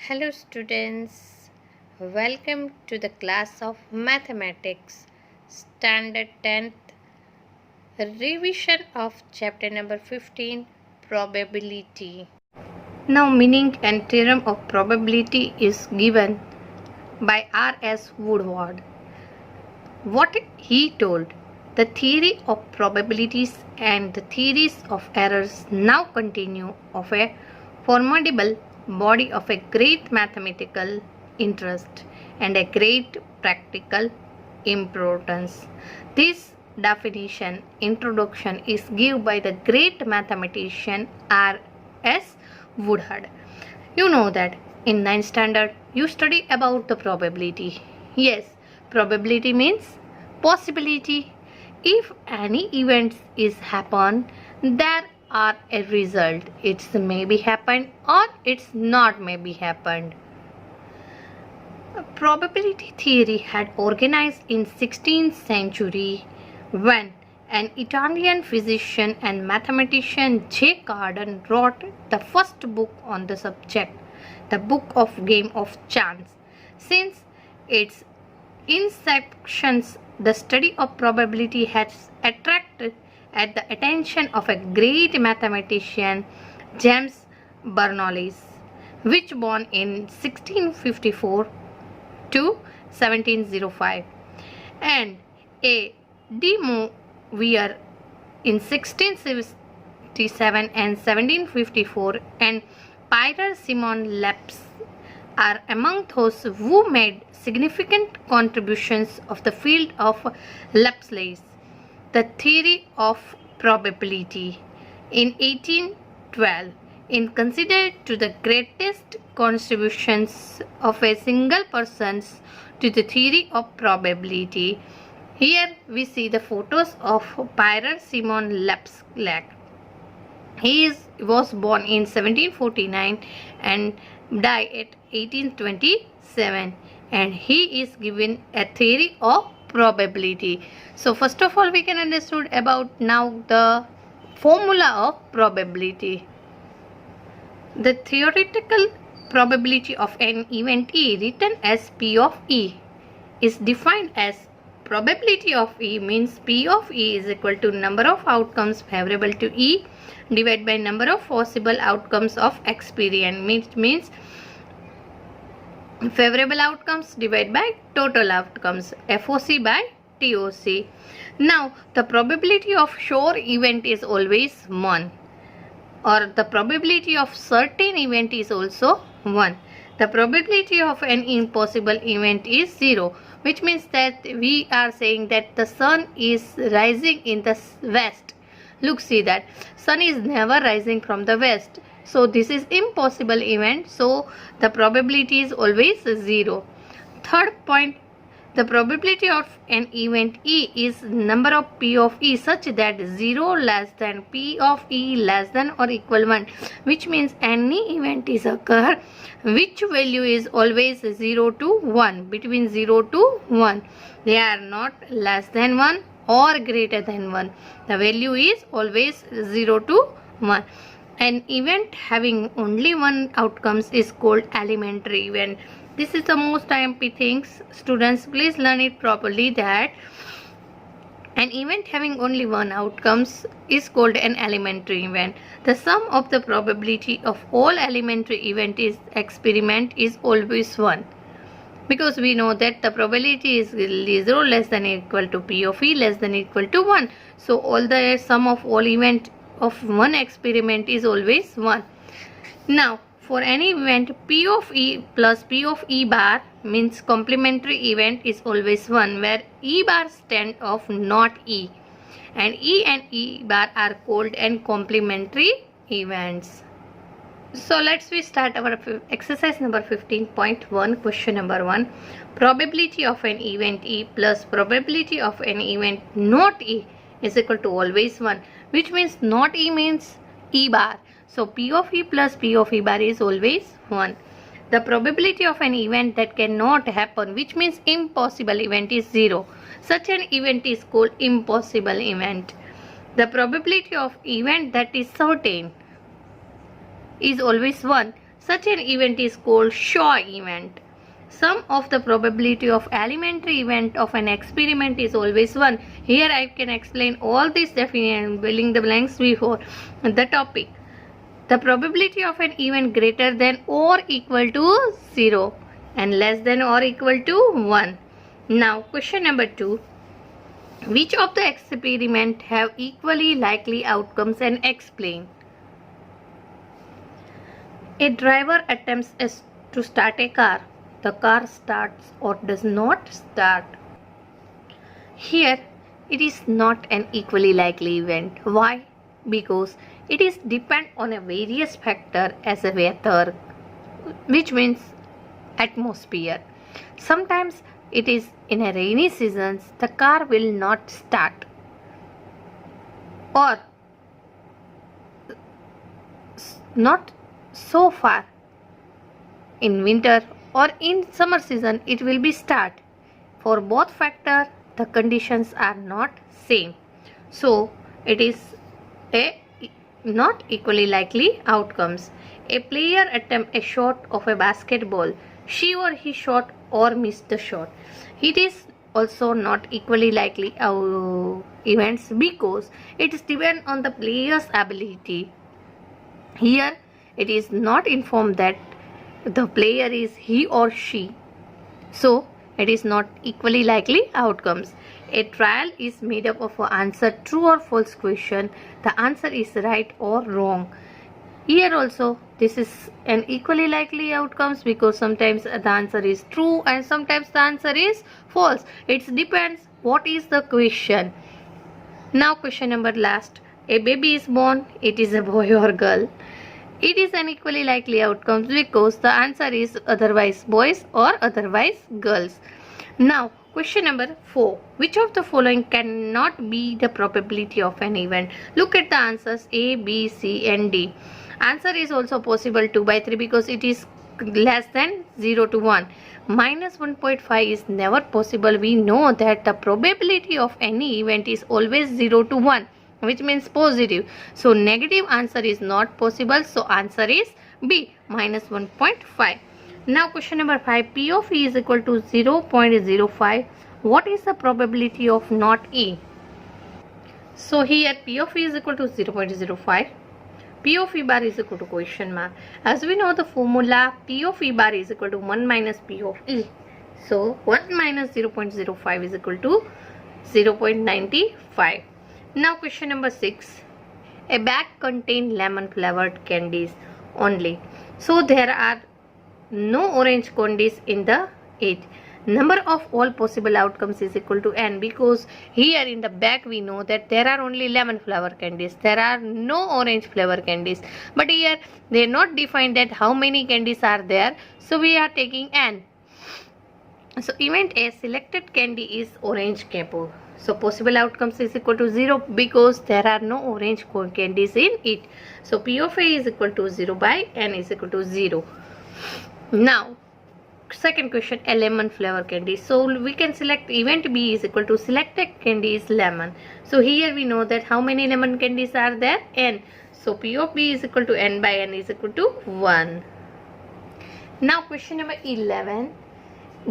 Hello students, welcome to the class of Mathematics Standard 10th revision of chapter number 15 Probability. Now meaning and theorem of probability is given by R.S. Woodward. What he told, the theory of probabilities and the theories of errors now continue of a formidable body of a great mathematical interest and a great practical importance. This definition introduction is given by the great mathematician R.S. Woodward. You know that in 9th standard you study about the probability. Yes, probability means possibility. If any event is happen, there are a result. It's maybe happened or it's not maybe happened. Probability theory had organized in 16th century when an Italian physician and mathematician J. Cardan wrote the first book on the subject, the Book of Game of Chance. Since its inception, the study of probability has attracted the attention of a great mathematician, James Bernoulli, which born in 1654 to 1705, and A. de Moivre in 1667 and 1754, and Pierre Simon Laplace are among those who made significant contributions of the field of Laplace, the theory of probability. In 1812, in considered to the greatest contributions of a single person to the theory of probability. Here we see the photos of Pierre Simon Laplace. He was born in 1749 and died at 1827, and he is given a theory of probability. So first of all we can understand about now the formula of probability. The theoretical probability of an event E, written as P of E, is defined as probability of E means P of E is equal to number of outcomes favorable to E divided by number of possible outcomes of experience, means favorable outcomes divided by total outcomes, FOC by TOC. Now the probability of sure event is always 1, or the probability of certain event is also 1. The probability of an impossible event is 0, which means that we are saying that the sun is rising in the west. Look, see that sun is never rising from the west. So this is impossible event. So the probability is always 0. Third point, the probability of an event E is number of P of E such that 0 less than P of E less than or equal 1, which means any event is occur which value is always 0 to 1, between 0 to 1. They are not less than 1 or greater than 1. The value is always 0 to 1. An event having only one outcomes is called elementary event. This is the most IMP things. Students, please learn it properly, that an event having only one outcomes is called an elementary event. The sum of the probability of all elementary event is experiment is always 1. Because we know that the probability is 0 less than or equal to P of E less than or equal to 1. So all the sum of all event of one experiment is always 1. Now for any event P of E plus P of E bar means complementary event is always 1, where E bar stand of not E, and E bar are called and complementary events. So let's we start our exercise number 15.1. Question number 1. Probability of an event E plus probability of an event not E is equal to always 1, which means not E means E bar. So P of E plus P of E bar is always 1. The probability of an event that cannot happen, which means impossible event, is 0. Such an event is called impossible event. The probability of event that is certain is always 1. Such an event is called sure event. Sum of the probability of elementary event of an experiment is always 1. Here I can explain all this definition, filling the blanks before the topic. The probability of an event greater than or equal to 0 and less than or equal to 1. Now question number 2. Which of the experiment have equally likely outcomes and explain? A driver attempts to start a car. The car starts or does not start. Here it is not an equally likely event. Why? Because it is depend on a various factor as a weather, which means atmosphere. Sometimes it is in a rainy season the car will not start, or not so far in winter, or in summer season it will be start. For both factor the conditions are not same, so it is a not equally likely outcomes. A player attempt a shot of a basketball. She or he shot or missed the shot. It is also not equally likely events because it is depend on the player's ability. Here it is not informed that the player is he or she, so it is not equally likely outcomes. A trial is made up of an answer true or false question. The answer is right or wrong. Here also this is an equally likely outcomes because sometimes the answer is true and sometimes the answer is false. It depends what is the question. Now question number last. A baby is born. It is a boy or girl. It is an equally likely outcomes because the answer is otherwise boys or otherwise girls. Now question number 4. Which of the following cannot be the probability of an event? Look at the answers A, B, C and D. Answer is also possible 2 by 3 because it is less than 0 to 1. Minus 1.5 is never possible. We know that the probability of any event is always 0 to 1, which means positive. So negative answer is not possible. So answer is B, minus 1.5. Now question number 5. P of E is equal to 0.05. What is the probability of not E? So here P of E is equal to 0.05. P of E bar is equal to question mark. As we know the formula, P of E bar is equal to 1 minus P of E. So 1 minus 0.05 is equal to 0.95. Now question number 6. A bag contains lemon flavored candies only. So there are no orange candies in the it. Number of all possible outcomes is equal to n because here in the bag we know that there are only lemon flavor candies. There are no orange flavor candies. But here they are not defined that how many candies are there. So we are taking n. So event A, selected candy is orange capo. So possible outcomes is equal to 0 because there are no orange candies in it. So P of A is equal to 0 by n is equal to 0. Now second question, a lemon flavor candy. So we can select event B is equal to selected candy is lemon. So here we know that how many lemon candies are there? N. So P of B is equal to n by n is equal to 1. Now question number 11.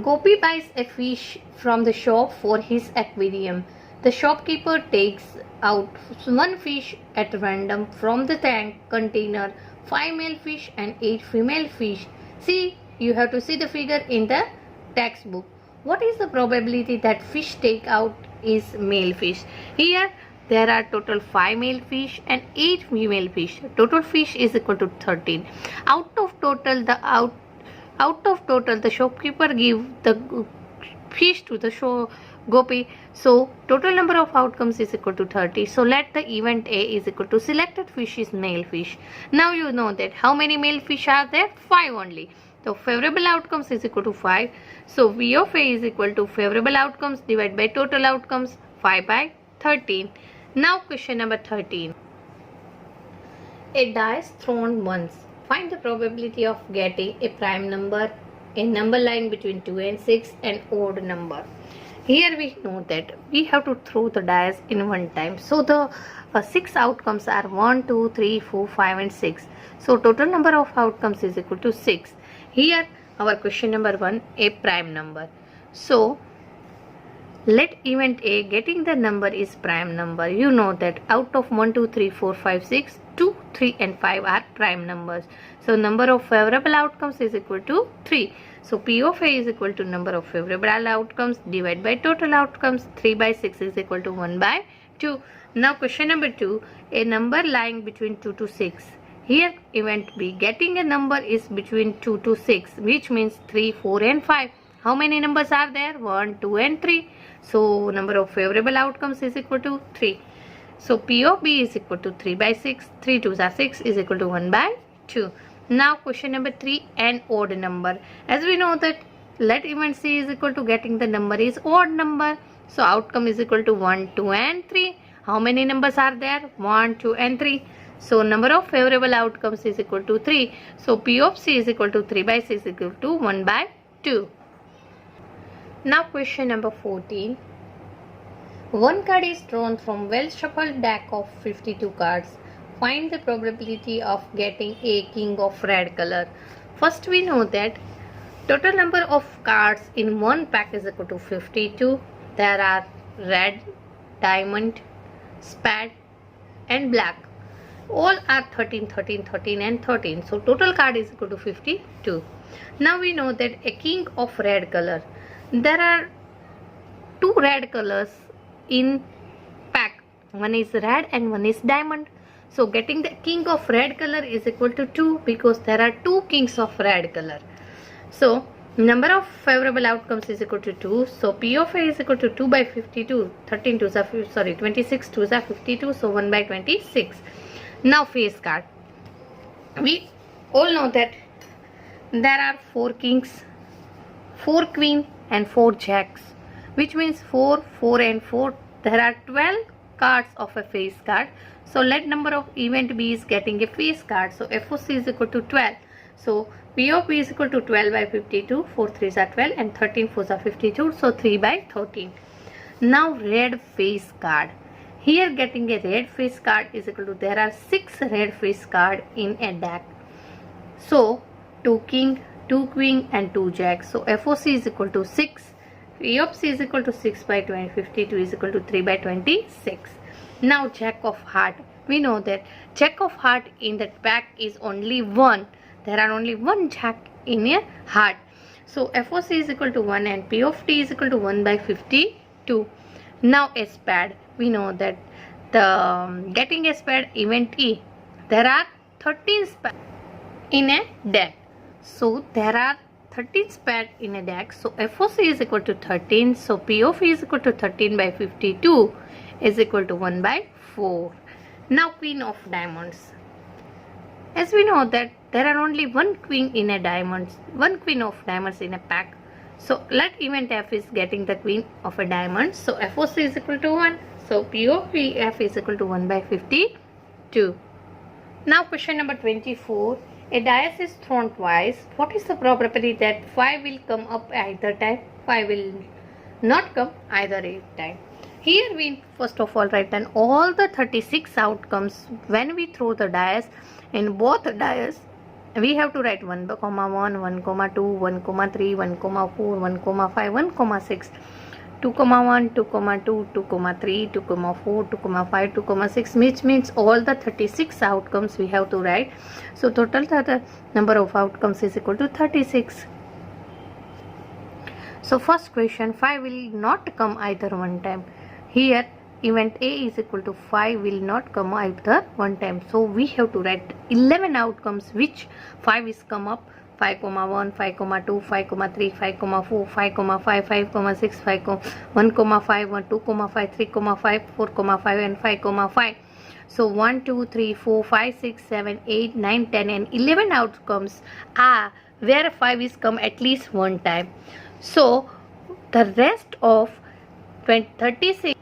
Gopi buys a fish from the shop for his aquarium. The shopkeeper takes out one fish at random from the tank container, 5 male fish and 8 female fish. See, you have to see the figure in the textbook. What is the probability that fish take out is male fish? Here there are total 5 male fish and 8 female fish. Total fish is equal to 13. Out of total the shopkeeper give the fish to the Gopi. So total number of outcomes is equal to 30. So let the event A is equal to selected fish is male fish. Now you know that how many male fish are there? 5 only. So favorable outcomes is equal to 5. So V of A is equal to favorable outcomes divided by total outcomes 5 by 13. Now question number 13. A dice thrown once. Find the probability of getting a prime number, a number lying between 2 and 6, and odd number. Here we know that we have to throw the dice in one time. So the 6 outcomes are 1, 2, 3, 4, 5 and 6. So total number of outcomes is equal to 6. Here our question number 1, a prime number. So let event A getting the number is prime number. You know that out of 1, 2, 3, 4, 5, 6, 2, 3 and 5 are prime numbers. So number of favorable outcomes is equal to 3. So P of A is equal to number of favorable outcomes divided by total outcomes. 3 by 6 is equal to 1 by 2. Now question number 2, a number lying between 2 to 6. Here event B getting a number is between 2 to 6, which means 3, 4 and 5. How many numbers are there? 1, 2 and 3. So number of favorable outcomes is equal to 3. So P of B is equal to 3 by 6. 3 2s are 6 is equal to 1 by 2. Now question number 3, an odd number. As we know that let event C is equal to getting the number is odd number. So outcome is equal to 1, 2 and 3. How many numbers are there? 1, 2 and 3. So number of favorable outcomes is equal to 3. So P of C is equal to 3 by 6 is equal to 1 by 2. Now question number 14. One card is drawn from well shuffled deck of 52 cards. Find the probability of getting a king of red color. First we know that total number of cards in one pack is equal to 52. There are red, diamond, spade and black. All are 13, 13, 13 and 13. So total card is equal to 52. Now we know that a king of red color. There are two red colors in pack. One is red and one is diamond. So getting the king of red color is equal to 2 because there are two kings of red color. So number of favorable outcomes is equal to 2. So P of A is equal to 2 by 52. 26 2s are 52. So 1 by 26. Now face card. We all know that there are 4 kings, 4 queen and 4 jacks, which means 4, 4 and 4. There are 12 cards of a face card. So let number of event B is getting a face card. So FOC is equal to 12. So P of B is equal to 12 by 52. 4 3s are 12 and 13 4s are 52. So 3 by 13. Now red face card. Here getting a red face card is equal to, there are 6 red face card in a deck. So 2 king, 2 queen and 2 jacks. So FOC is equal to 6. P of C is equal to 6 by 52 is equal to 3 by 26. Now jack of heart. We know that jack of heart in that pack is only 1. There are only 1 jack in a heart. So FOC is equal to 1 and P of T is equal to 1 by 52. Now a spade. We know that the getting a spade event E. There are 13 spades in a deck. So there are 13 spades in a deck. So FOC is equal to 13. So P of E is equal to 13 by 52 is equal to 1 by 4. Now queen of diamonds. As we know that there are only 1 queen in a diamonds, 1 queen of diamonds in a pack. So let event F is getting the queen of a diamond. So FOC is equal to 1. So P of F is equal to 1 by 52. Now question number 24. A dice is thrown twice. What is the probability that 5 will come up either time? 5 will not come either time. Here we first of all write down all the 36 outcomes when we throw the dice. In both dice we have to write 1, 1, 1, 2, 1, 3, 1, 4, 1, 5, 1, 6, 2, 1, 2, 2, 2, 3, 2, 4, 2, 5, 2, 6, which means all the 36 outcomes we have to write. So total the number of outcomes is equal to 36. So first question, 5 will not come either one time. Here event A is equal to 5 will not come either one time. So we have to write 11 outcomes which 5 is come up. 5, 1, 5, 2, 5, 3, 5, 4, 5, 5, 5, 6, 5, 1, 5, 1, 2, 5, 3, 5, 4, 5 and 5, 5. So 1, 2, 3, 4, 5, 6, 7, 8, 9, 10 and 11 outcomes are where 5 is come at least one time. So the rest of 36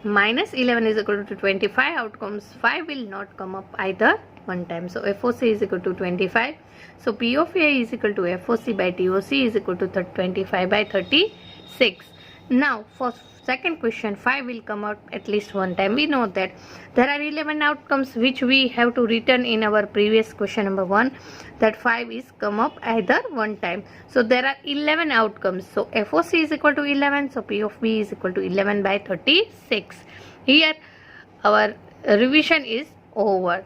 minus 11 is equal to 25 outcomes. 5 will not come up either one time. So FOC is equal to 25. So P of A is equal to FOC by TOC is equal to 25 by 36. Now for second question, 5 will come out at least one time. We know that there are 11 outcomes which we have to return in our previous question number 1, that 5 is come up either one time. So there are 11 outcomes. So FOC is equal to 11. So P of B is equal to 11 by 36. Here our revision is over.